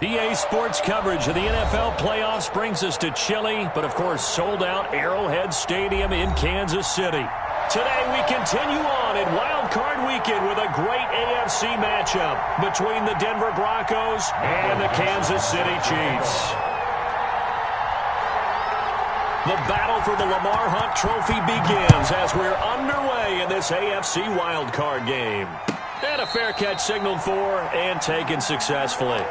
EA Sports coverage of the NFL playoffs brings us to chilly, but of course sold-out Arrowhead Stadium in Kansas City. Today we continue on in Wild Card Weekend with a great AFC matchup between the Denver Broncos and the Kansas City Chiefs. The battle for the Lamar Hunt Trophy begins as we're underway in this AFC Wild Card game. And a fair catch signaled for and taken successfully.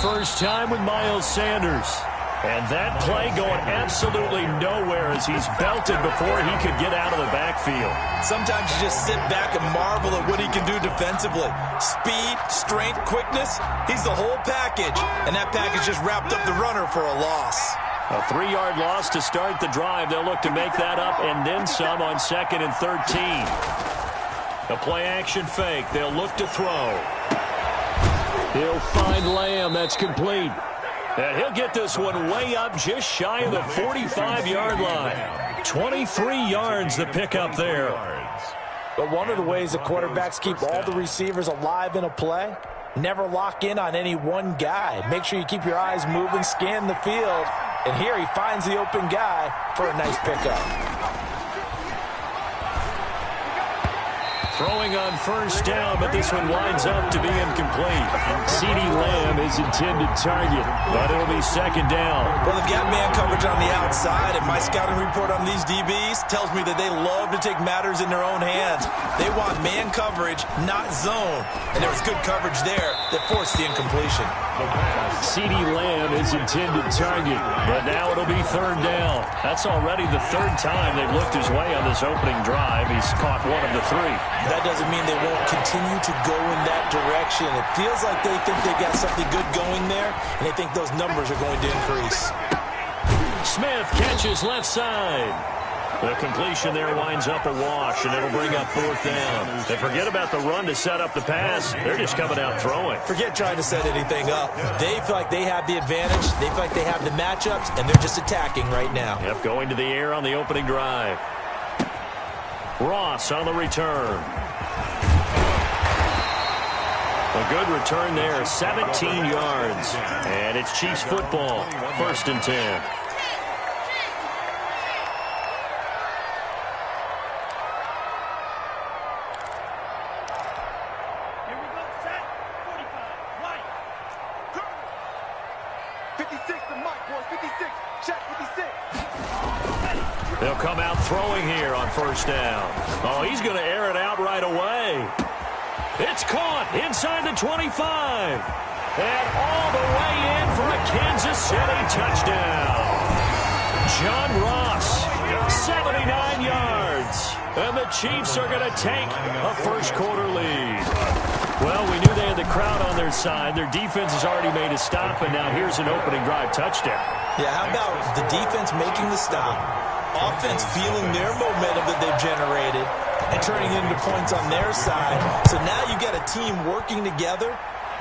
First time with Miles Sanders. And that play going absolutely nowhere as he's belted before he could get out of the backfield. Sometimes you just sit back and marvel at what he can do defensively. Speed, strength, quickness, he's the whole package. And that package just wrapped up the runner for a loss. A 3-yard loss to start the drive. They'll look to make that up and then some on 2nd and 13. A play-action fake. They'll look to throw. He'll find Lamb. That's complete. And he'll get this one way up just shy of the 45-yard line. 23 yards the pickup there. But one of the ways that quarterbacks keep all the receivers alive in a play, never lock in on any one guy. Make sure you keep your eyes moving, scan the field. And here he finds the open guy for a nice pickup. Throwing on first down, but this one winds up to be incomplete. CeeDee Lamb is intended target, but it'll be 2nd down. Well, they've got man coverage on the outside, and my scouting report on these DBs tells me that they love to take matters in their own hands. They want man coverage, not zone. And there was good coverage there that forced the incompletion. CeeDee Lamb is intended target, but now it'll be 3rd down. That's already the 3rd time they've looked his way on this opening drive. He's caught one of the 3. That doesn't mean they won't continue to go in that direction. It feels like they think they got something good going there, and they think those numbers are going to increase. Smith catches left side. The completion there winds up a wash, and it'll bring up 4th down. And forget about the run to set up the pass. They're just coming out throwing. Forget trying to set anything up. They feel like they have the advantage. They feel like they have the matchups, and they're just attacking right now. Yep, going to the air on the opening drive. Ross on the return. A good return there, 17 yards. And it's Chiefs football, 1st and 10. They'll come out throwing here on 1st down. Oh, he's going to air it out right away. It's caught inside the 25. And all the way in for a Kansas City touchdown. John Ross, 79 yards. And the Chiefs are going to take a 1st quarter lead. Well, we knew they had the crowd on their side. Their defense has already made a stop, and now here's an opening drive touchdown. Yeah, how about the defense making the stop? Offense feeling their momentum that they've generated and turning it into points on their side. So now you've got a team working together,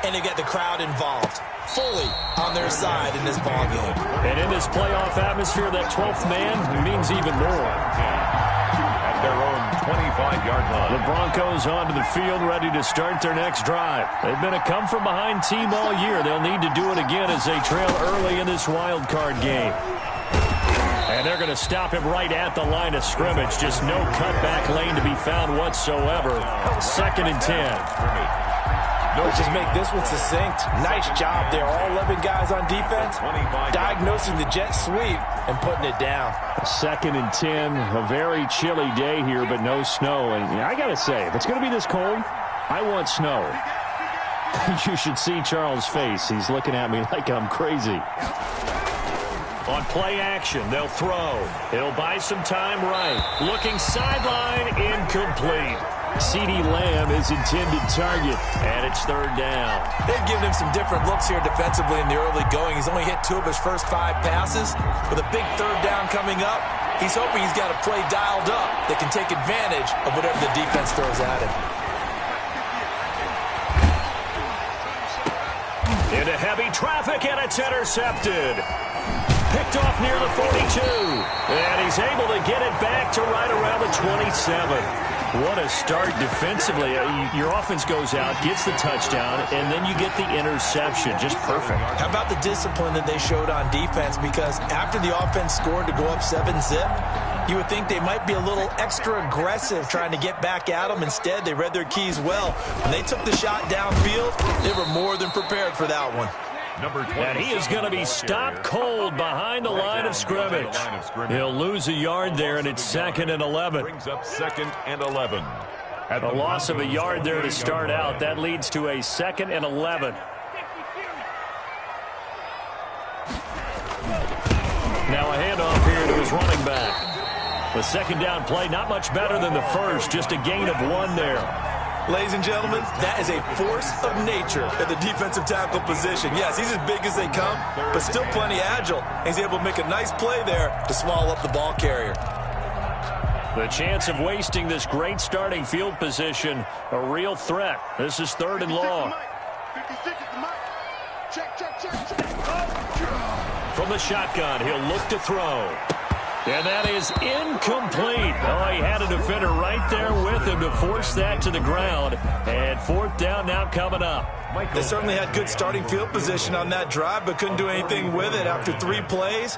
and they've got the crowd involved fully on their side in this ballgame. And in this playoff atmosphere, that 12th man means even more. At their own 25-yard line. The Broncos onto the field, ready to start their next drive. They've been a come-from-behind team all year. They'll need to do it again as they trail early in this wild card game. And they're going to him right at the line of scrimmage. Just no cutback lane to be found whatsoever. 2nd and 10. Let's just make this one succinct. Nice job there. All 11 guys on defense diagnosing the jet sweep and putting it down. 2nd and 10. A very chilly day here, but no snow. And I got to say, if it's going to be this cold, I want snow. You should see Charles' face. He's looking at me like I'm crazy. On play action, they'll throw. He'll buy some time right. Looking sideline, incomplete. CeeDee Lamb is intended target, and it's 3rd down. They've given him some different looks here defensively in the early going. He's only hit 2 of his first 5 passes. With a big 3rd down coming up, he's hoping he's got a play dialed up that can take advantage of whatever the defense throws at him. Into heavy traffic, and it's intercepted. Picked off near the 42. And he's able to get it back to right around the 27. What a start defensively. Your offense goes out, gets the touchdown, and then you get the interception. Just perfect. How about the discipline that they showed on defense? Because after the offense scored to go up 7-zip, you would think they might be a little extra aggressive trying to get back at them. Instead, they read their keys well. When they took the shot downfield, they were more than prepared for that one. And he is going to be stopped cold behind the line of scrimmage. He'll lose a yard there, and it's 2nd and 11. Brings up 2nd and 11. A loss of a yard there to start out. That leads to a 2nd and 11. Now a handoff here to his running back. The second down play, not much better than the first, just a gain of 1 there. Ladies and gentlemen, that is a force of nature at the defensive tackle position. Yes, he's as big as they come, but still plenty agile. He's able to make a nice play there to swallow up the ball carrier. The chance of wasting this great starting field position, a real threat. This is 3rd and long. From the shotgun, he'll look to throw. And that is incomplete. Oh, he had a defender right there with him to force that to the ground. And 4th down now coming up. They certainly had good starting field position on that drive, but couldn't do anything with it after 3 plays.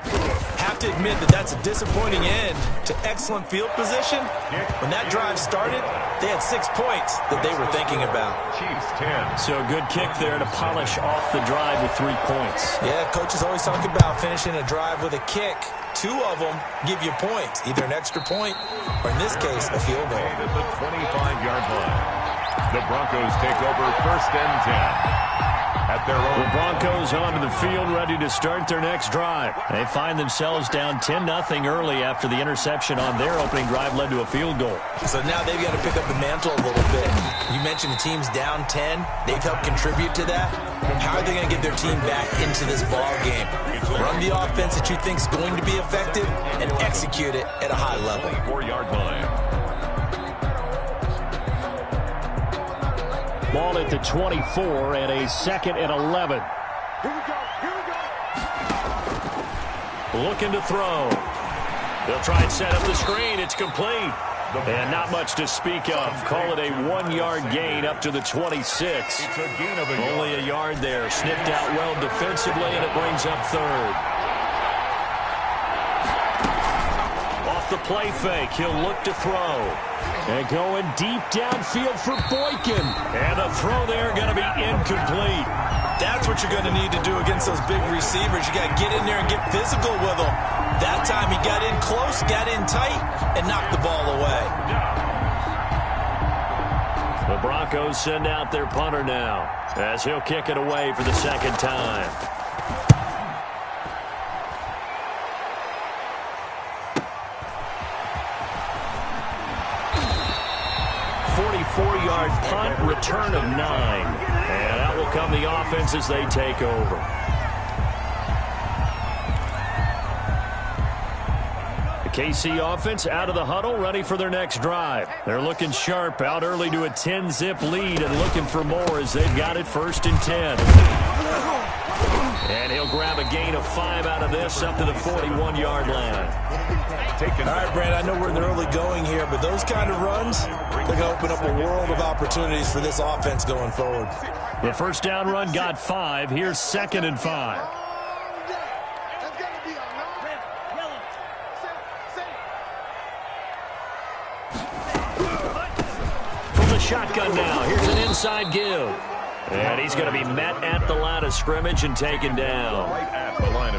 Have to admit that that's a disappointing end to excellent field position. When that drive started, they had 6 points that they were thinking about. Chiefs 10. So a good kick there to polish off the drive with 3 points. Yeah, coaches always talk about finishing a drive with a kick. 2 of them give you points, either an extra point or, in this case, a field goal. At the 25-yard line. The Broncos take over 1st and 10. At their own. The Broncos onto the field, ready to start their next drive. They find themselves down 10-0 early after the interception on their opening drive led to a field goal. So now they've got to pick up the mantle a little bit. You mentioned the team's down 10. They've helped contribute to that. How are they going to get their team back into this ball game? Run the offense that you think is going to be effective and execute it at a high level. 4-yard line. Ball at the 24 and a 2nd and 11. Looking to throw. They'll try and set up the screen. It's complete. And not much to speak of. Call it a 1-yard gain up to the 26. It's a gain of a yard. Only a yard there. Sniffed out well defensively, and it brings up 3rd. Off the play fake, he'll look to throw. And going deep downfield for Boykin. And the throw there going to be incomplete. That's what you're going to need to do against those big receivers. You got to get in there and get physical with them. That time he got in close, got in tight, and knocked the ball away. The Broncos send out their punter now as he'll kick it away for the 2nd time. Four-yard punt, return of 9. And out will come the offense as they take over. The KC offense out of the huddle, ready for their next drive. They're looking sharp, out early to a 10-zip lead and looking for more as they've got it 1st and 10. And he'll grab a gain of 5 out of this up to the 41-yard line. All right, Brad, I know we're in the early going here, but those kind of runs, they're going to open up a world of opportunities for this offense going forward. The first down run got 5. Here's 2nd and 5. From the shotgun now, here's an inside give. And he's going to be met at the line of scrimmage and taken down.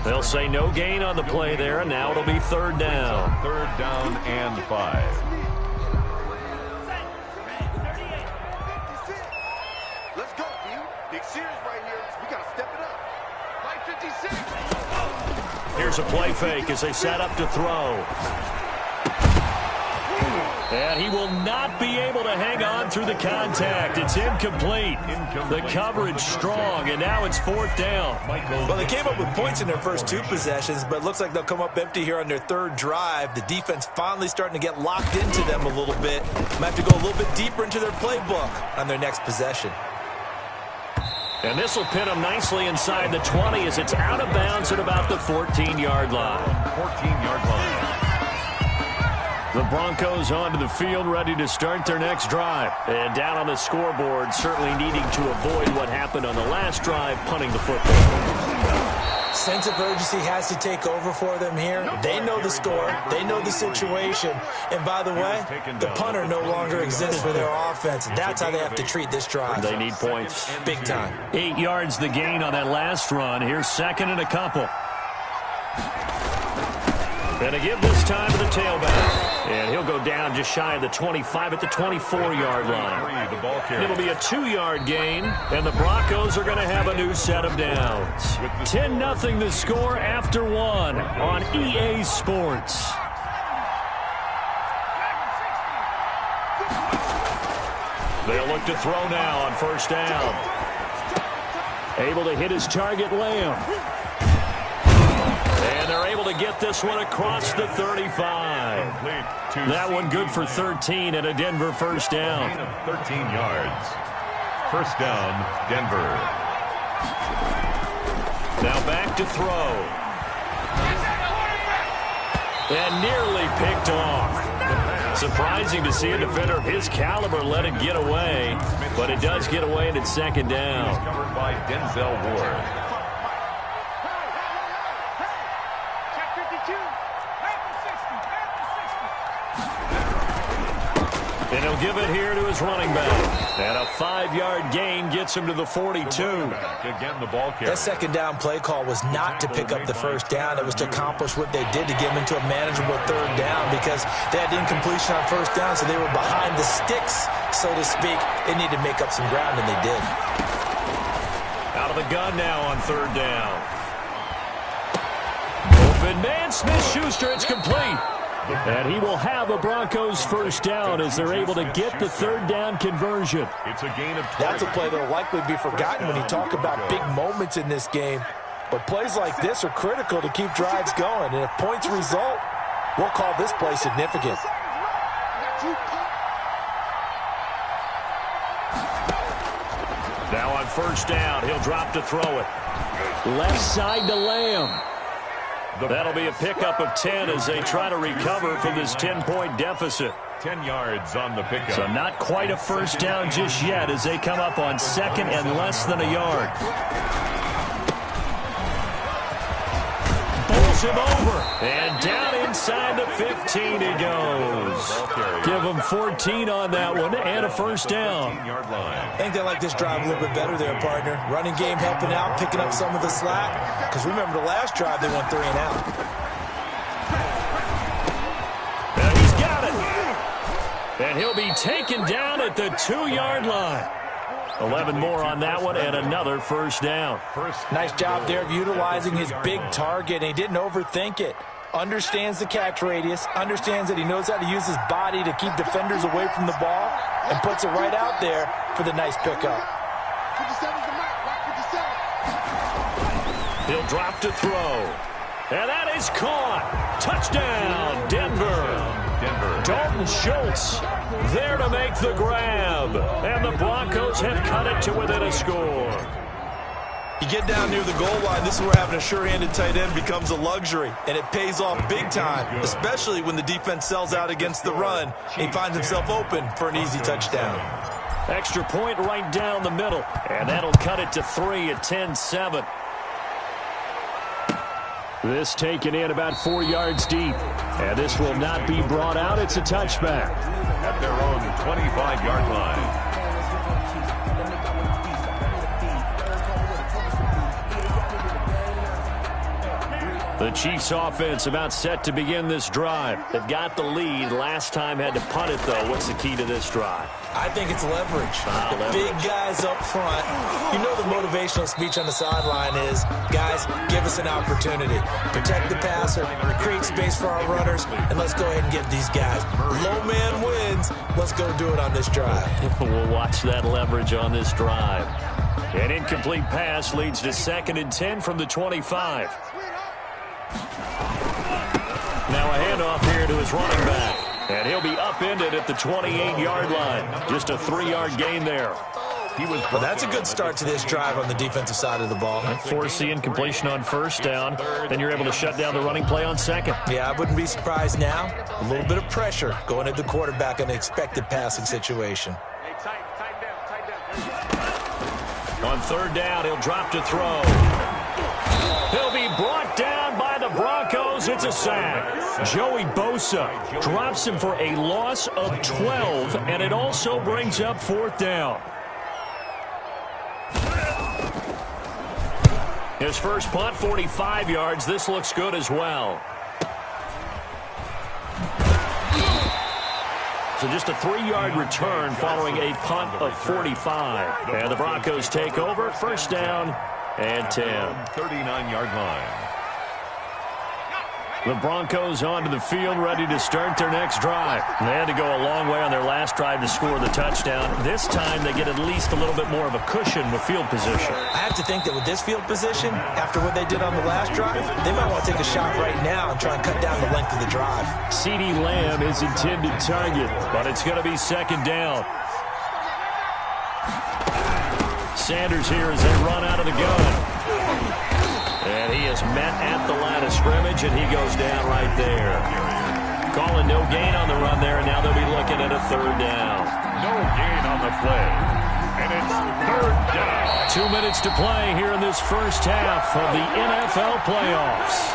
They'll say no gain on the play there, and now it'll be 3rd down. 3rd down and 5. Let's go, dude. Big series right here. We got to step it up. 5:56. Here's a play fake as they set up to throw. And he will not be able to hang on through the contact. It's incomplete. The coverage strong, and now it's 4th down. Well, they came up with points in their first 2 possessions, but it looks like they'll come up empty here on their 3rd drive. The defense finally starting to get locked into them a little bit. Might have to go a little bit deeper into their playbook on their next possession. And this will pin him nicely inside the 20 as it's out of bounds at about the 14-yard line. 14-yard line. The Broncos onto the field, ready to start their next drive. And down on the scoreboard, certainly needing to avoid what happened on the last drive, punting the football. Sense of urgency has to take over for them here. They know the score. They know the situation. And by the way, the punter no longer exists for their offense. That's how they have to treat this drive. They need points. Big time. 8 yards the gain on that last run. Here's second and a couple. Gonna give this time to the tailback. And he'll go down just shy of the 25 at the 24-yard line. It'll be a 2-yard gain, and the Broncos are going to have a new set of downs. 10-0 the score after one on EA Sports. They'll look to throw now on first down. Able to hit his target, Lamb. And they're able to get this one across the 35. That one good for 13 and a Denver first down. 13 yards. First down, Denver. Now back to throw. And nearly picked off. Surprising to see a defender of his caliber let it get away, but it does get away and it's second down. Covered by Denzel Ward. And he'll give it here to his running back. And a 5-yard gain gets him to the 42. Again, the ball carrier. That second down play call was not to pick up the first down. It was to accomplish what they did to get them into a manageable third down because they had incompletion on first down, so they were behind the sticks, so to speak. They needed to make up some ground, and they did. Out of the gun now on third down. Open man, Smith-Schuster, it's complete. And he will have a Broncos first down as they're able to get the third down conversion. It's a gain of 12. That's a play that will likely be forgotten when you talk about big moments in this game. But plays like this are critical to keep drives going. And if points result, we'll call this play significant. Now on first down, he'll drop to throw it. Left side to Lamb. That'll be a pickup of 10 as they try to recover from this 10-point deficit. 10 yards on the pickup. So not quite a first down just yet as they come up on second and less than a yard. Bowls him over. And down inside the 15 he goes. Give him 14 on that one and a first down. I think they like this drive a little bit better there, partner. Running game helping out, picking up some of the slack. Because remember the last drive, they went 3 and out. And he's got it. And he'll be taken down at the 2-yard line. 11 more on that one and another first down. Nice job there of utilizing his big target. And he didn't overthink it. Understands the catch radius, understands that he knows how to use his body to keep defenders away from the ball, and puts it right out there for the nice pickup. He'll drop to throw. And that is caught. Touchdown, Denver. Dalton Schultz there to make the grab. And the Broncos have cut it to within a score. You get down near the goal line, this is where having a sure-handed tight end becomes a luxury, and it pays off big time, especially when the defense sells out against the run, and he finds himself open for an easy touchdown. Extra point right down the middle, and that'll cut it to 3 at 10-7. This taken in about 4 yards deep, and this will not be brought out. It's a touchback. At their own 25-yard line. The Chiefs offense about set to begin this drive. They've got the lead. Last time had to punt it, though. What's the key to this drive? I think it's leverage. The big guys up front. You know the motivational speech on the sideline is, guys, give us an opportunity. Protect the passer, create space for our runners, and let's go ahead and get these guys. Low man wins. Let's go do it on this drive. We'll watch that leverage on this drive. An incomplete pass leads to 2nd and 10 from the 25. Now a handoff here to his running back. And he'll be upended at the 28-yard line. Just a 3-yard gain there. Well, that's a good start to this drive on the defensive side of the ball. Forcing incompletion on first down. Then you're able to shut down the running play on second. Yeah, I wouldn't be surprised now. A little bit of pressure going at the quarterback in an expected passing situation. Hey, tighten down. On third down, he'll drop to throw. He'll be brought down by the Broncos. It's a sack. Joey Bosa drops him for a loss of 12, and it also brings up fourth down. His first punt, 45 yards. This looks good as well. So just a 3-yard return following a punt of 45. And the Broncos take over. First down and 10. 39-yard line. The Broncos onto the field, ready to start their next drive. They had to go a long way on their last drive to score the touchdown. This time they get at least a little bit more of a cushion with field position. I have to think that with this field position, after what they did on the last drive, they might want to take a shot right now and try and cut down the length of the drive. CeeDee Lamb is intended target, but it's going to be second down. Sanders here as they run out of the gun. And he is met at the line of scrimmage, and he goes down right there. Calling no gain on the run there, and now they'll be looking at a third down. No gain on the play. And it's third down. 2 minutes to play here in this first half of the NFL playoffs.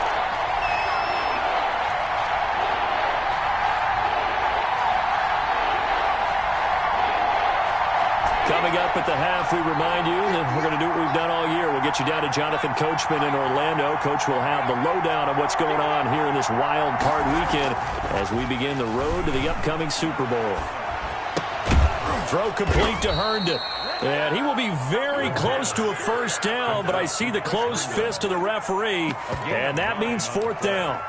Coming up at the half, we remind you that we're going to do what we've done all year. We'll get you down to Jonathan Coachman in Orlando. Coach will have the lowdown of what's going on here in this wild card weekend as we begin the road to the upcoming Super Bowl. Throw complete to Herndon. And he will be very close to a first down, but I see the closed fist of the referee, and that means fourth down.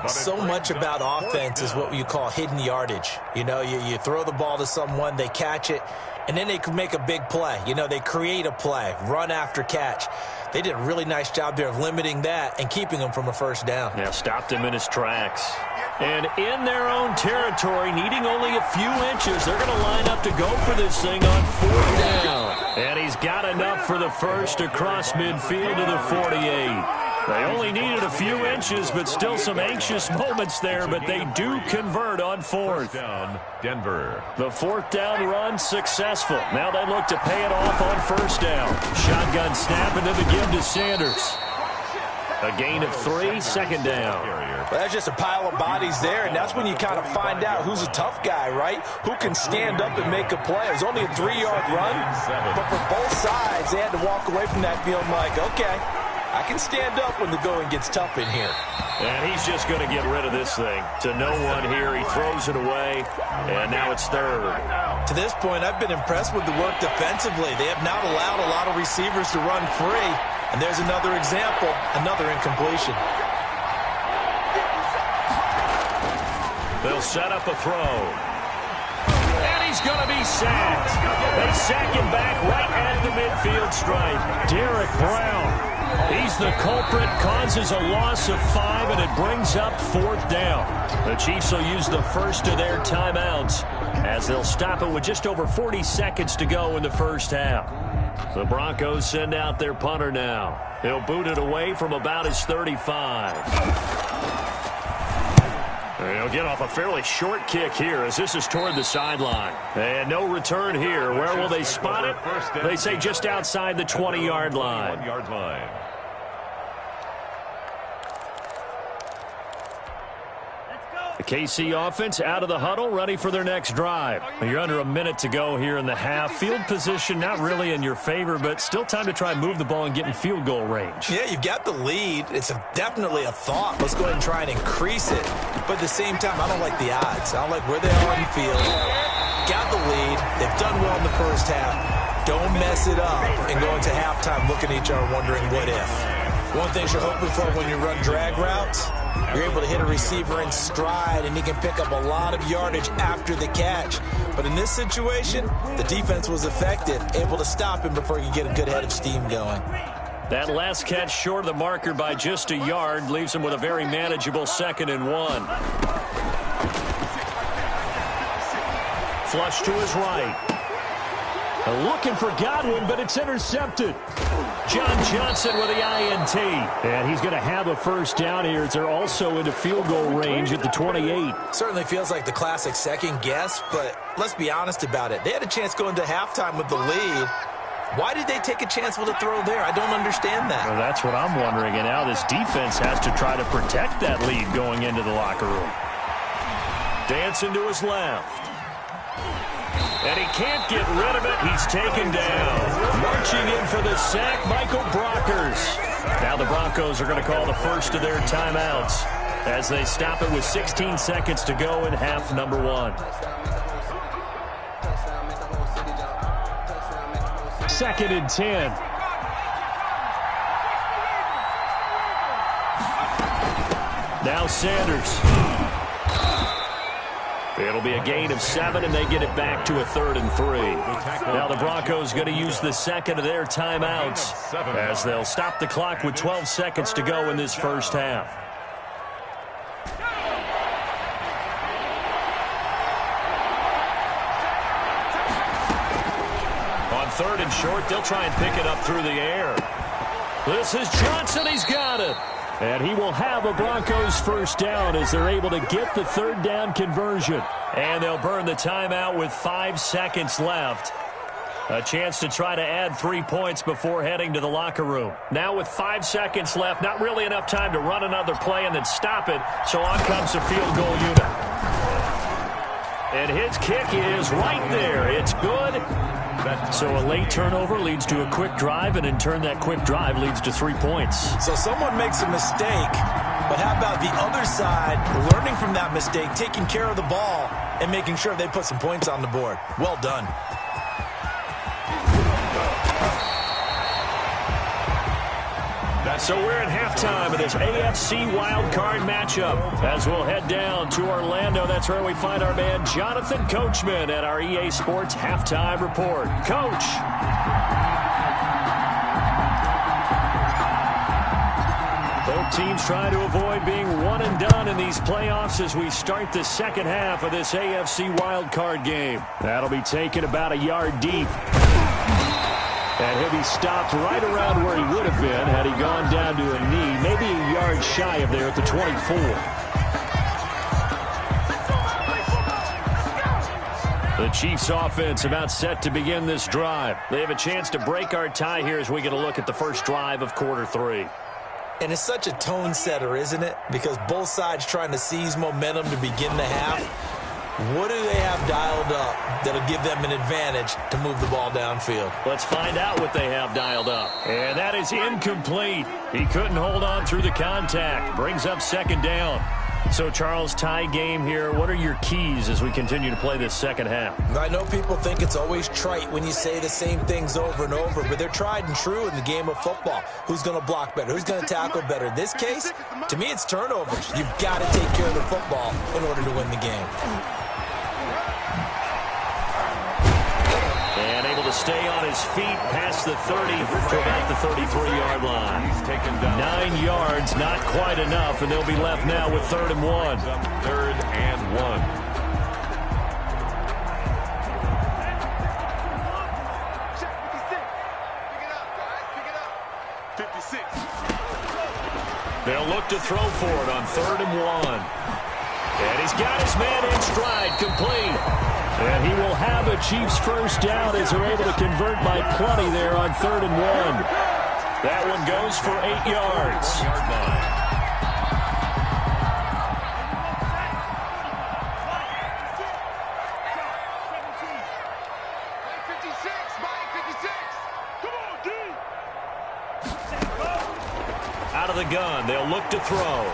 So much about offense is what you call hidden yardage. You know, you throw the ball to someone, they catch it, and then they can make a big play. You know, they create a play, run after catch. They did a really nice job there of limiting that and keeping him from a first down. Yeah, stopped him in his tracks. And in their own territory, needing only a few inches, they're going to line up to go for this thing on fourth down. And he's got enough for the first across midfield to the 48. They only needed a few inches, but still some anxious moments there, but they do convert on fourth. Down, Denver. The fourth down run successful. Now they look to pay it off on first down. Shotgun snap into the give to Sanders. A gain of 3, second down. Well, that's just a pile of bodies there, and that's when you kind of find out who's a tough guy, right? Who can stand up and make a play. It was only a 3-yard run, but for both sides, they had to walk away from that field like, okay, I can stand up when the going gets tough in here. And he's just going to get rid of this thing. To no one here. He throws it away, and now it's third. To this point, I've been impressed with the work defensively. They have not allowed a lot of receivers to run free. And there's another example, another incompletion. They'll set up a throw. And he's going to be sacked. They sack him back right at the midfield stripe. Derek Brown. He's the culprit, causes a loss of 5, and it brings up fourth down. The Chiefs will use the first of their timeouts as they'll stop it with just over 40 seconds to go in the first half. The Broncos send out their punter now. He'll boot it away from about his 35. He'll get off a fairly short kick here as this is toward the sideline. And no return here. Where will they spot it? They say just outside the 20-yard line. 1-yard line. The KC offense out of the huddle, ready for their next drive. You're under a minute to go here in the half. Field position not really in your favor, but still time to try and move the ball and get in field goal range. Yeah, you've got the lead. It's definitely a thought. Let's go ahead and try and increase it. But at the same time, I don't like the odds. I don't like where they are in the field. Got the lead. They've done well in the first half. Don't mess it up and go into halftime looking at each other wondering what if. One thing you're hoping for when you run drag routes, you're able to hit a receiver in stride, and he can pick up a lot of yardage after the catch. But in this situation, the defense was effective, able to stop him before he could get a good head of steam going. That last catch short of the marker by just a yard leaves him with a very manageable 2nd and 1. Flush to his right. Looking for Godwin, but it's intercepted. John Johnson with the INT. And he's going to have a first down here as they're also into field goal range at the 28. Certainly feels like the classic second guess, but let's be honest about it. They had a chance going to halftime with the lead. Why did they take a chance with a throw there? I don't understand that. Well, that's what I'm wondering. And now this defense has to try to protect that lead going into the locker room. Dancing to his left. And he can't get rid of it. He's taken down. Marching in for the sack, Michael Brockers. Now the Broncos are going to call the first of their timeouts as they stop it with 16 seconds to go in half number 1. Second and 10. Now Sanders. It'll be a gain of 7, and they get it back to a 3rd and 3. Now the Broncos going to use the second of their timeouts as they'll stop the clock with 12 seconds to go in this first half. On 3rd and short, they'll try and pick it up through the air. This is Johnson. He's got it. And he will have a Broncos first down as they're able to get the 3rd down conversion. And they'll burn the timeout with 5 seconds left. A chance to try to add 3 points before heading to the locker room. Now with 5 seconds left, not really enough time to run another play and then stop it. So on comes the field goal unit. And his kick is right there. It's good. So a late turnover leads to a quick drive, and in turn that quick drive leads to 3 points. So someone makes a mistake, but how about the other side learning from that mistake, taking care of the ball, and making sure they put some points on the board? Well done. So we're at halftime of this AFC wildcard matchup. As we'll head down to Orlando, that's where we find our man Jonathan Coachman at our EA Sports Halftime Report. Coach. Both teams trying to avoid being one and done in these playoffs as we start the second half of this AFC wildcard game. That'll be taken about a yard deep. And he'll be stopped right around where he would have been had he gone down to a knee, maybe a yard shy of there at the 24. The Chiefs offense about set to begin this drive. They have a chance to break our tie here as we get a look at the first drive of quarter 3. And it's such a tone setter, isn't it? Because both sides trying to seize momentum to begin the half. What do they have dialed up that'll give them an advantage to move the ball downfield? Let's find out what they have dialed up. And that is incomplete. He couldn't hold on through the contact. Brings up second down. So, Charles, tie game here. What are your keys as we continue to play this second half? I know people think it's always trite when you say the same things over and over, but they're tried and true in the game of football. Who's going to block better? Who's going to tackle better? In this case, to me, it's turnovers. You've got to take care of the football in order to win the game. And able to stay on his feet past the 30 to about the 33-yard line. He's taken down. 9 yards, not quite enough, and they'll be left now with 3rd and 1. 3rd and 1. Check 56. Pick it up, guys. Pick it up. 56. They'll look to throw for it on 3rd and 1. And he's got his man in stride, complete. And he will have a Chiefs first down as they're able to convert by plenty there on 3rd and 1. That one goes for 8 yards. Out of the gun, they'll look to throw.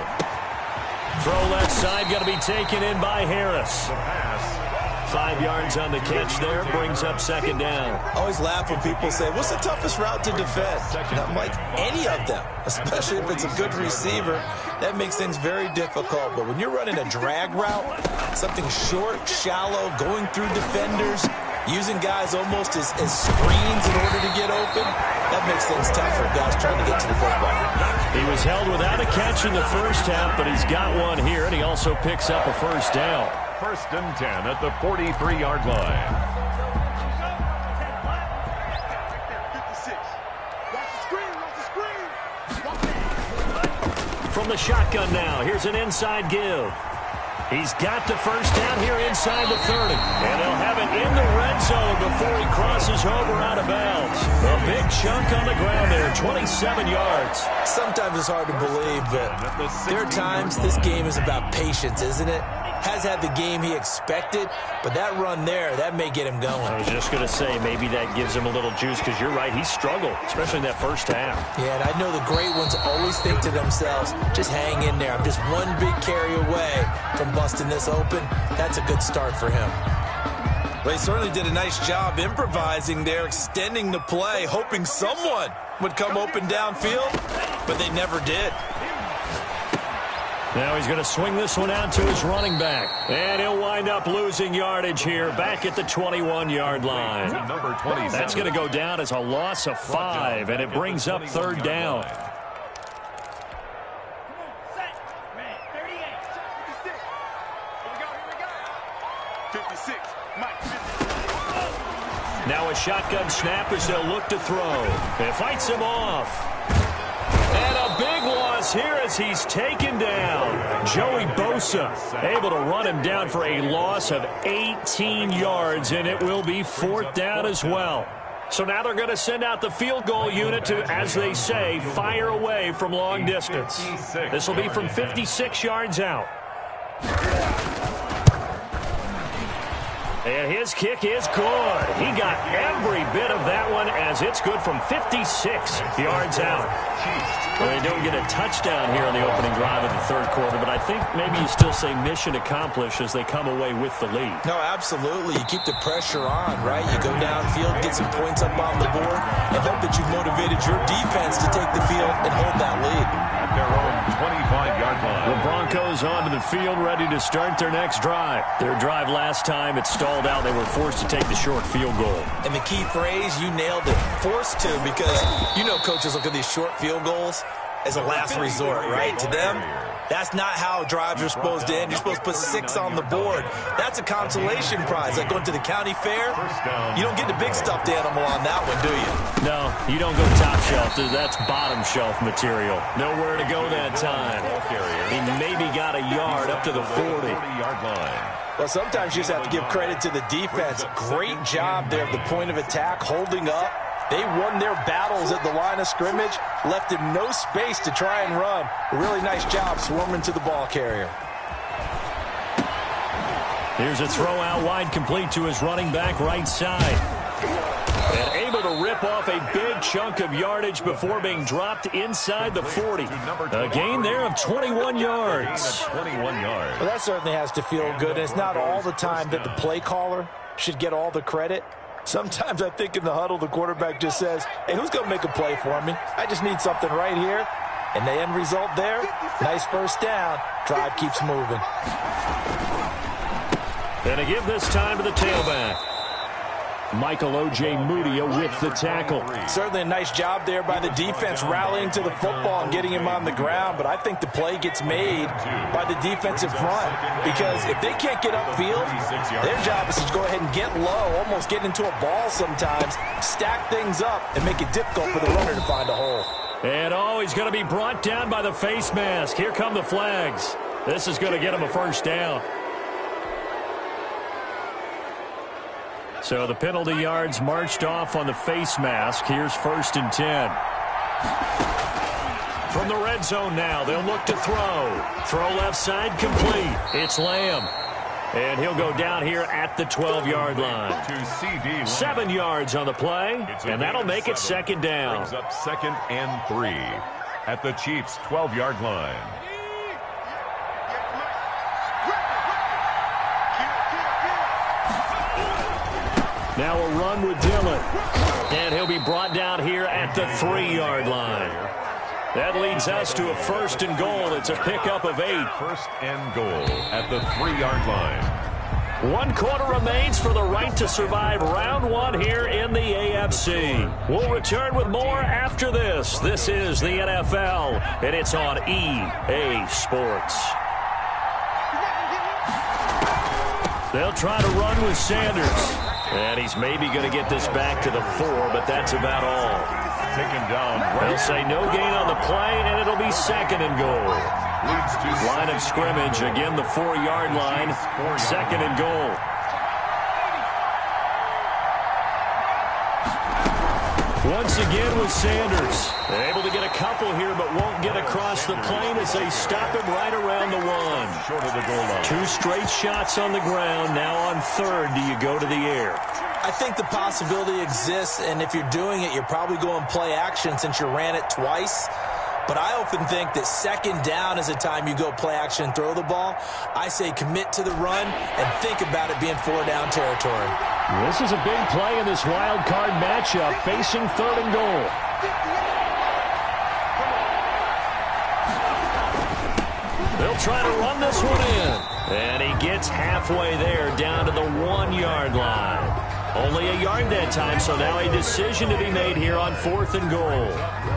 Throw left side, going to be taken in by Harris. 5 yards on the catch there, brings up second down. I always laugh when people say, what's the toughest route to defend? And I'm like, any of them, especially if it's a good receiver. That makes things very difficult. But when you're running a drag route, something short, shallow, going through defenders, using guys almost as screens in order to get open, that makes things tough for guys trying to get to the football. He was held without a catch in the first half, but he's got one here, and he also picks up a first down. 1st and 10 at the 43-yard line. from the shotgun now. Here's an inside give. He's got the first down here inside the 30. And he'll have it in the red zone before he crosses over out of bounds. A big chunk on the ground there, 27 yards. Sometimes it's hard to believe, but there are times this game is about patience, isn't it? Has had the game he expected, but that run there, that may get him going. I was just going to say, maybe that gives him a little juice, because you're right, he struggled, especially in that first half. Yeah, and I know the great ones always think to themselves, just hang in there. I'm just one big carry away from busting this open. That's a good start for him. Well, he certainly did a nice job improvising there, extending the play, hoping someone would come open downfield, but they never did. Now he's going to swing this one out to his running back. And he'll wind up losing yardage here back at the 21-yard line. That's going to go down as a loss of 5, and it brings up third down. Now a shotgun snap as they'll look to throw. It fights him off. And a big loss here as he's taken down. Joey Bosa able to run him down for a loss of 18 yards, and it will be fourth down as well. So now they're going to send out the field goal unit to, as they say, fire away from long distance. This will be from 56 yards out. And his kick is good. He got every bit of that one as it's good from 56 yards out. Well, they don't get a touchdown here on the opening drive of the third quarter, but I think maybe you still say mission accomplished as they come away with the lead. No, absolutely. You keep the pressure on, right? You go downfield, get some points up on the board, and hope that you've motivated your defense to take the field and hold that lead. At their own 25-yard line. The Broncos onto the field ready to start their next drive. Their drive last time, it stalled out. They were forced to take the short field goal. And the key phrase, you nailed it, forced to, because you know coaches look at these short field goals as a last resort, right? To them, that's not how drives are supposed to end. You're supposed to put 6 on the board. That's a consolation prize, like going to the county fair. You don't get the big stuffed animal on that one, do you? No, you don't go top shelf. That's bottom shelf material. Nowhere to go that time. He maybe got a yard up to the 40-yard line. Well, sometimes you just have to give credit to the defense. Great job there at the point of attack, holding up. They won their battles at the line of scrimmage, left him no space to try and run. A really nice job swarming to the ball carrier. Here's a throw out wide, complete to his running back right side. And able to rip off a big chunk of yardage before being dropped inside the 40. A gain there of 21 yards. 21 yards. Well, that certainly has to feel good. And it's not all the time that the play caller should get all the credit. Sometimes I think in the huddle, the quarterback just says, hey, who's going to make a play for me? I just need something right here. And the end result there, nice first down. Drive keeps moving. And to give this time to the tailback. Michael O.J. Mudia with the tackle. Certainly a nice job there by the defense rallying to the football and getting him on the ground, but I think the play gets made by the defensive front because if they can't get upfield, their job is to go ahead and get low, almost get into a ball sometimes, stack things up, and make it difficult for the runner to find a hole. And he's going to be brought down by the face mask. Here come the flags. This is going to get him a first down. So the penalty yards marched off on the face mask. Here's 1st and 10. From the red zone now, they'll look to throw. Throw left side complete. It's Lamb. And he'll go down here at the 12-yard line. 7 yards on the play, and that'll make it 2nd down. Brings up 2nd and 3 at the Chiefs' 12-yard line. Now a run with Dillon. And he'll be brought down here at the 3-yard line. That leads us to a 1st and goal. It's a pickup of 8. 1st and goal at the 3-yard line. 1 quarter remains for the right to survive round 1 here in the AFC. We'll return with more after this. This is the NFL, and it's on EA Sports. They'll try to run with Sanders. And he's maybe going to get this back to the 4, but that's about all. taken down. They'll say no gain on the play, and it'll be 2nd and goal. Line of scrimmage, again the 4-yard line, 2nd and goal. Once again with Sanders. Able to get a couple here, but won't get across the plane as they stop him right around the 1. Short of the goal line. 2 straight shots on the ground. Now on 3rd, do you go to the air? I think the possibility exists, and if you're doing it, you're probably going play action since you ran it twice. But I often think that 2nd down is the time you go play action and throw the ball. I say commit to the run and think about it being 4-down territory. This is a big play in this wild card matchup, facing 3rd and goal. They'll try to run this one in. And he gets halfway there, down to the 1-yard line. Only a yard that time, so now a decision to be made here on 4th and goal.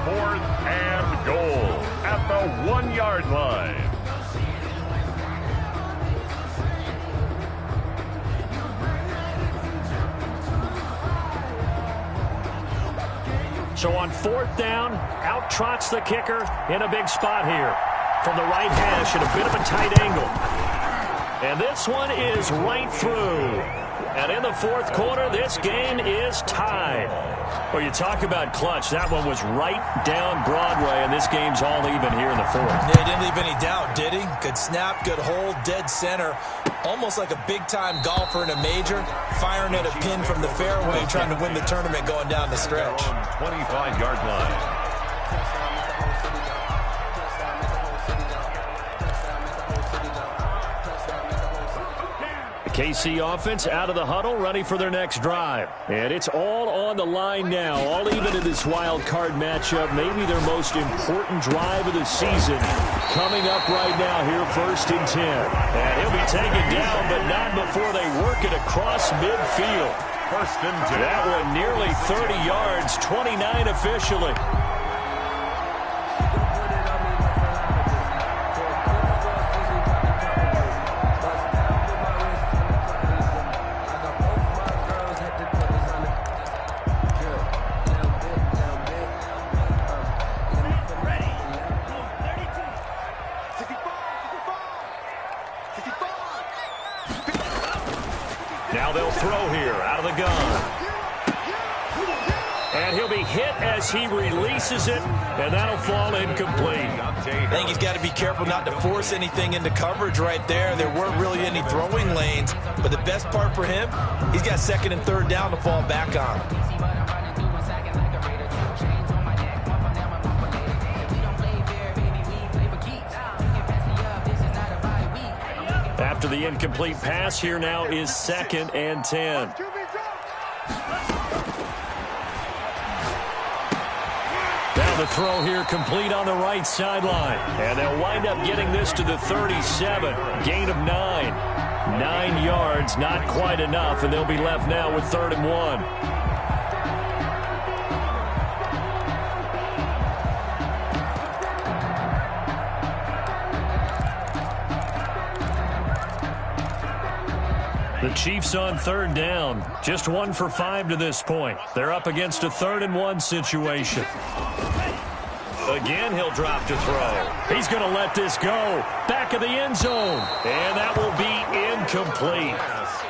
4th and goal at the 1-yard line. So on 4th down, out trots the kicker in a big spot here. From the right hash at a bit of a tight angle. And this one is right through. And in the 4th quarter, this game is tied. Well, you talk about clutch. That one was right down Broadway, and this game's all even here in the 4th. Yeah, he didn't leave any doubt, did he? Good snap, good hold, dead center. Almost like a big-time golfer in a major, firing at a pin from the fairway, trying to win the tournament going down the stretch. 25-yard line. KC offense out of the huddle, ready for their next drive. And it's all on the line now, all even in this wild card matchup. Maybe their most important drive of the season coming up right now here, 1st and 10. And he'll be taken down, but not before they work it across midfield. 1st and 10. That one nearly 30 yards, 29 officially. Now they'll throw here out of the gun. And he'll be hit as he releases it, and that'll fall incomplete. I think he's got to be careful not to force anything into coverage right there. There weren't really any throwing lanes, but the best part for him, he's got 2nd and 3rd down to fall back on. After the incomplete pass, here now is 2nd and 10. Now the throw here complete on the right sideline. And they'll wind up getting this to the 37. Gain of 9. 9 yards, not quite enough, and they'll be left now with 3rd and 1. The Chiefs on 3rd down. Just 1 for 5 to this point. They're up against a 3rd and 1 situation. Again, he'll drop to throw. He's going to let this go. Back of the end zone. And that will be incomplete.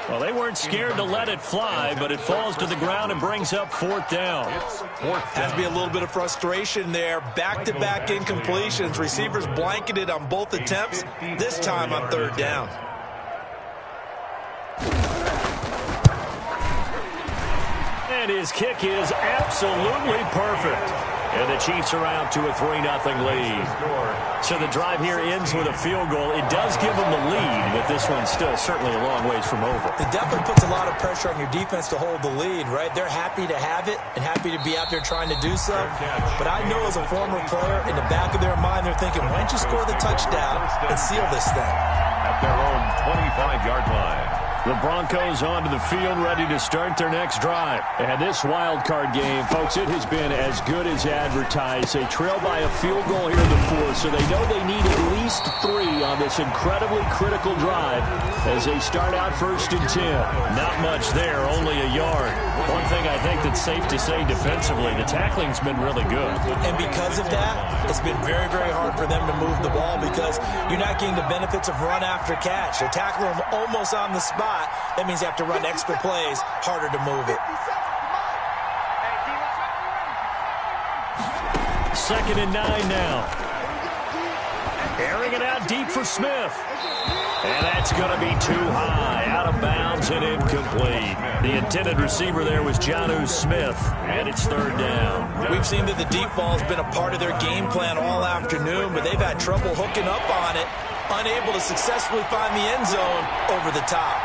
Well, they weren't scared to let it fly, but it falls to the ground and brings up 4th down. Has to be a little bit of frustration there. Back-to-back incompletions. Receivers blanketed on both attempts, this time on 3rd down. And his kick is absolutely perfect. And the Chiefs are out to a 3-0 lead. So the drive here ends with a field goal. It does give them the lead, but this one's still certainly a long ways from over. It definitely puts a lot of pressure on your defense to hold the lead, right? They're happy to have it and happy to be out there trying to do so. But I know as a former player, in the back of their mind, they're thinking, why don't you score the touchdown and seal this thing? At their own 25-yard line. The Broncos onto the field, ready to start their next drive. And this wild card game, folks, it has been as good as advertised. They trail by a field goal here in the fourth, so they know they need at least 3 on this incredibly critical drive as they start out 1st and 10. Not much there, only a yard. One thing I think that's safe to say defensively, the tackling's been really good. And because of that, it's been very, very hard for them to move the ball because you're not getting the benefits of run after catch. They're tackling them almost on the spot. That means you have to run extra plays, harder to move it. 2nd and 9 now. Airing it out deep for Smith. And that's going to be too high, out of bounds and incomplete. The intended receiver there was Jonnu Smith, and it's 3rd down. We've seen that the deep ball has been a part of their game plan all afternoon, but they've had trouble hooking up on it, unable to successfully find the end zone over the top.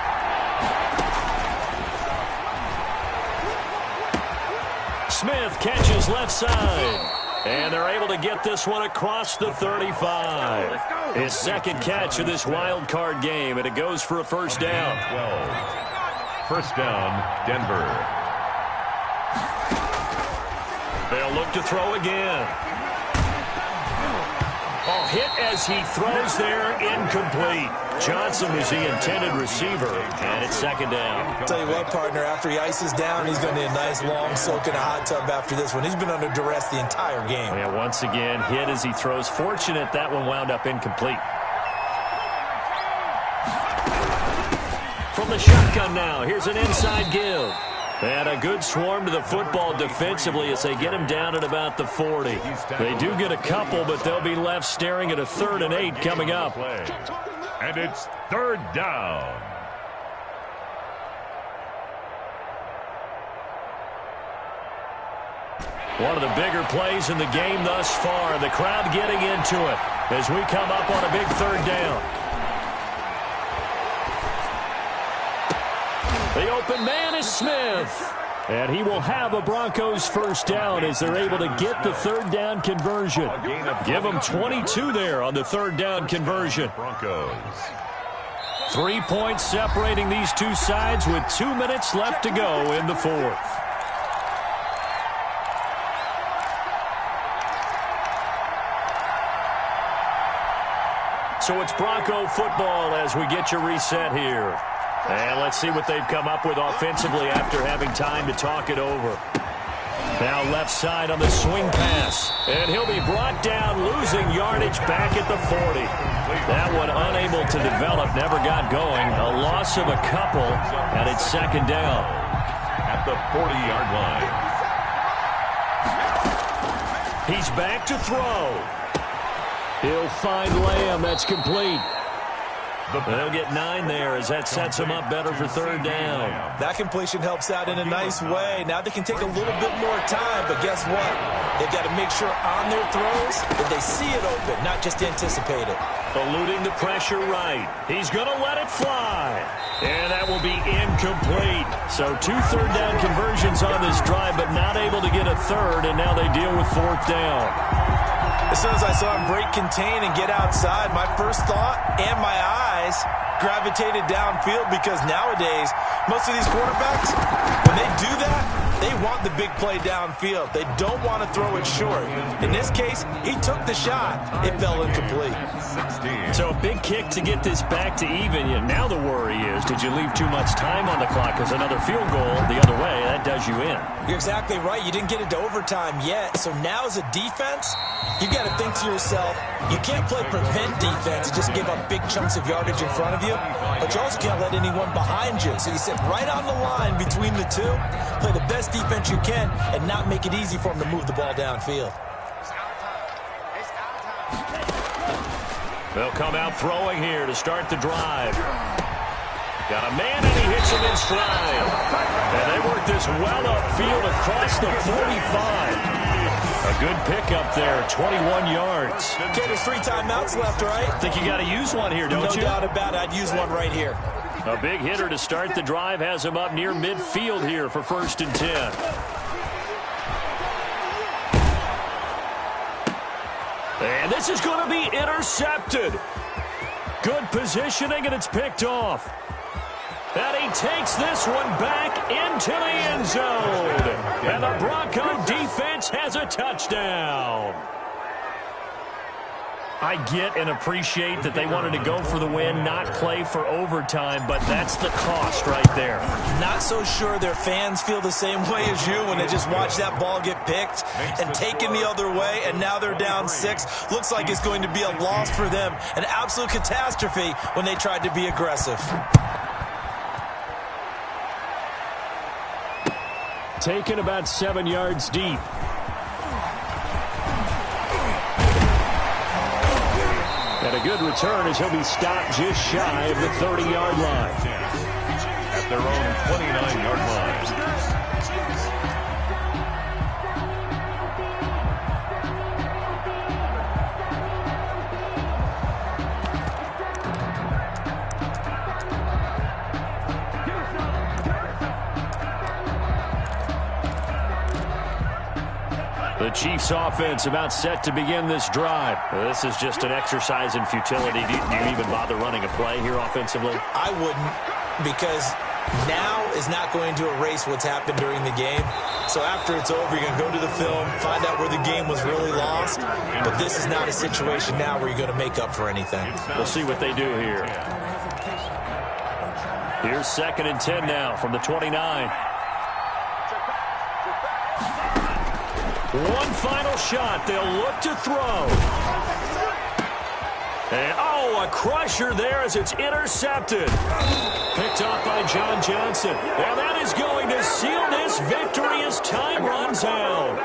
Smith catches left side. And they're able to get this one across the 35. His 2nd catch of this wild card game, and it goes for a 1st down. 12. 1st down, Denver. They'll look to throw again. Oh, hit as he throws there, incomplete. Johnson was the intended receiver, and it's 2nd down. I'll tell you what, partner, after he ices down, he's going to need a nice long soak in a hot tub after this one. He's been under duress the entire game. Yeah, once again, hit as he throws. Fortunate that one wound up incomplete. From the shotgun now, here's an inside give. And a good swarm to the football defensively as they get him down at about the 40. They do get a couple, but they'll be left staring at a 3rd and 8 coming up. And it's 3rd down. One of the bigger plays in the game thus far. The crowd getting into it as we come up on a big 3rd down. The open man is Smith. And he will have a Broncos 1st down as they're able to get the 3rd down conversion. Give them 22 there on the 3rd down conversion. Broncos. 3 points separating these two sides with 2 minutes left to go in the 4th. So it's Bronco football as we get you reset here. And let's see what they've come up with offensively after having time to talk it over. Now left side on the swing pass. And he'll be brought down, losing yardage back at the 40. That one unable to develop, never got going. A loss of a couple, and it's 2nd down. At the 40-yard line. He's back to throw. He'll find Lamb. That's complete. They'll get 9 there as that sets them up better for 3rd down. That completion helps out in a nice way. Now they can take a little bit more time, but guess what? They've got to make sure on their throws that they see it open, not just anticipate it. Eluding the pressure right. He's going to let it fly. And that will be incomplete. So 2 3rd down conversions on this drive, but not able to get a 3rd, and now they deal with 4th down. As soon as I saw him break contain and get outside, my first thought and my eyes gravitated downfield because nowadays, most of these quarterbacks, when they do that, they want the big play downfield. They don't want to throw it short. In this case, he took the shot. It fell incomplete. 16. So a big kick to get this back to even. Now the worry is, did you leave too much time on the clock? Because another field goal the other way, that does you in. You're exactly right. You didn't get into overtime yet. So now as a defense, you've got to think to yourself, you can't play prevent defense and just give up big chunks of yardage in front of you, but you also can't let anyone behind you. So you sit right on the line between the two, play the best defense you can, and not make it easy for them to move the ball downfield. They'll come out throwing here to start the drive. Got a man, and he hits him in stride. And they work this well upfield across the 45. A good pickup there, 21 yards. Okay, there's 3 timeouts left, right? Think you got to use one here, don't you? No doubt about it. I'd use one right here. A big hitter to start the drive has him up near midfield here for 1st and 10. And this is going to be intercepted. Good positioning, and it's picked off. And he takes this one back into the end zone. And the Bronco defense has a touchdown. I get and appreciate that they wanted to go for the win, not play for overtime, but that's the cost right there. Not so sure their fans feel the same way as you when they just watch that ball get picked and taken the other way, and now they're down 6. Looks like it's going to be a loss for them, an absolute catastrophe when they tried to be aggressive. Taken about 7 yards deep. And a good return as he'll be stopped just shy of the 30-yard line. At their own 29-yard line. The Chiefs offense about set to begin this drive. This is just an exercise in futility. Do you even bother running a play here offensively? I wouldn't, because now is not going to erase what's happened during the game. So after it's over, you're going to go to the film, find out where the game was really lost. But this is not a situation now where you're going to make up for anything. We'll see what they do here. Here's 2nd and 10 now from the 29. One final shot. They'll look to throw. And, a crusher there as it's intercepted. Picked off by John Johnson. And that is going to seal this victory as time runs out.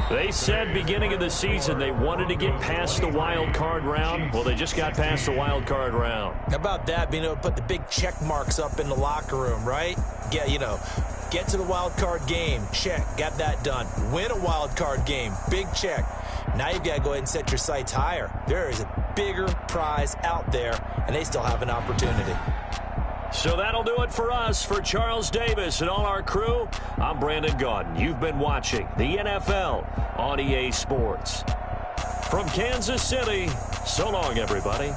They said beginning of the season they wanted to get past the wild card round. Well, they just got past the wild card round. How about that, being able to put the big check marks up in the locker room, right? Get to the wild card game. Check. Got that done. Win a wild card game. Big check. Now you've got to go ahead and set your sights higher. There is a bigger prize out there, and they still have an opportunity. So that'll do it for us. For Charles Davis and all our crew, I'm Brandon Gaudin. You've been watching the NFL on EA Sports. From Kansas City, so long, everybody.